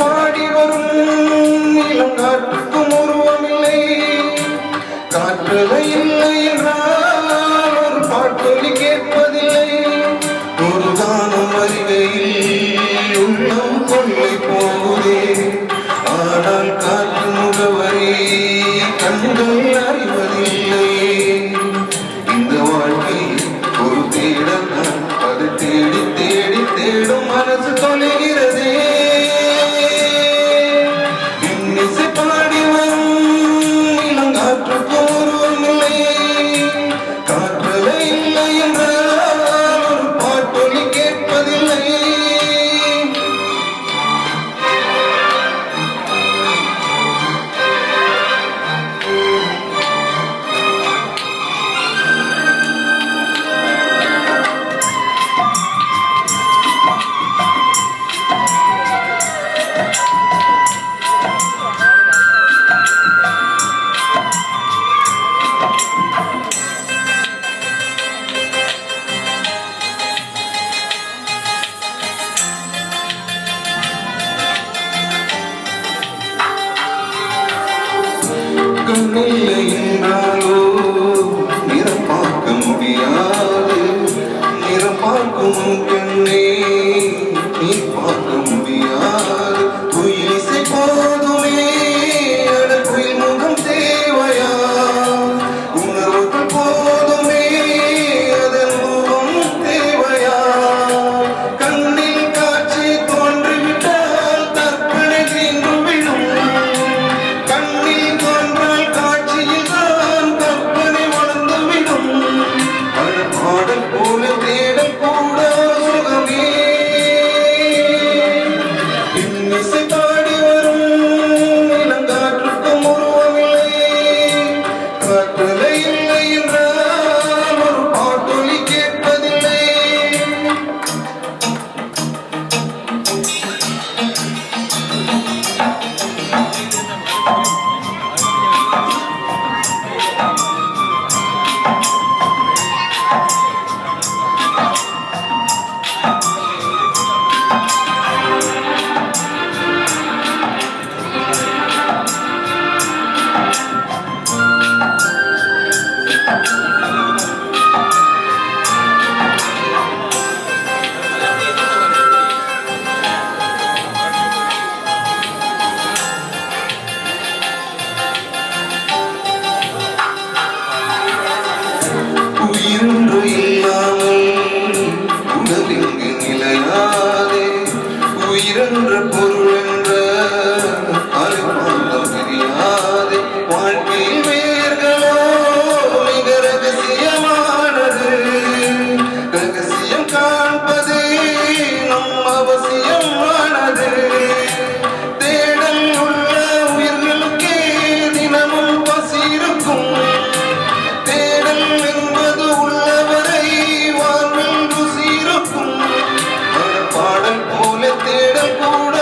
பாடி வரும் நீளம் காற்றுக்கும் உருவமில்லை, காற்றலை இல்லை என்றால் ஒரு பாட்டொலி கேட்பதில்லை. ஒரு காலம் வருகையில் உள்ளம் கொள்ளை போகுதே, ஆனால் காற்று முகவரி கண்கள் அறிவதில்லை. இந்த வாழ்க்கை ஒரு தேடல், அது தேடி தேடி தேடும் மனசு தொலைகிறதே. பாடி வரும் இளம் காற்றுக்கு உருவமில்லை, காற்றலை இல்லை என்றால் ஒரு பாட்டொலி கேட்பதில்லை. கண்ணில்லை என்றாலோ நிறம் பார்க்க முடியாது, நிறம் பார்க்கும் கண்ணே நீ பார்க்க முடியாது. குயிலிசை போதுமே குயில் முகம் தேவையா, உணர்வுகள் போதுமே அதன் முகம் தேவையா. கண்ணில் காட்சி தோன்றிவிட்டால் தற்கொலை தீர்ந்து விடும், கண்ணில் தோன்றால் காட்சியில் தான் கற்பனை வளர்ந்துவிடும். பாடல் போல தேடல் கூட சுகமே. இன்னிசை பாடி வரும் இளங்காற்றுக்கும் உருவமில்லை, காற்றலை இல்லை என்றால் ஒரு பாட்டொலி கேட்பதில்லை. உயிரொன்று இல்லாமல் உடல் இங்கு நிலையாதே, உயிரென்ற பொருள் என்ற அறிவாந்தம் தெரியாதே. வாழ்க்கையில் வேர்களோ மிக ரகசியமானது, ரகசியம் காண்பதே நம் அவசியமானது. தேடல் உள்ள உயிர்களுக்கே தினமும் பசி இருக்கும், தேடல் என்பது உள்ளவரை வாழ்வில் ருசி இருக்கும். பாடல் போல தேடல் கூட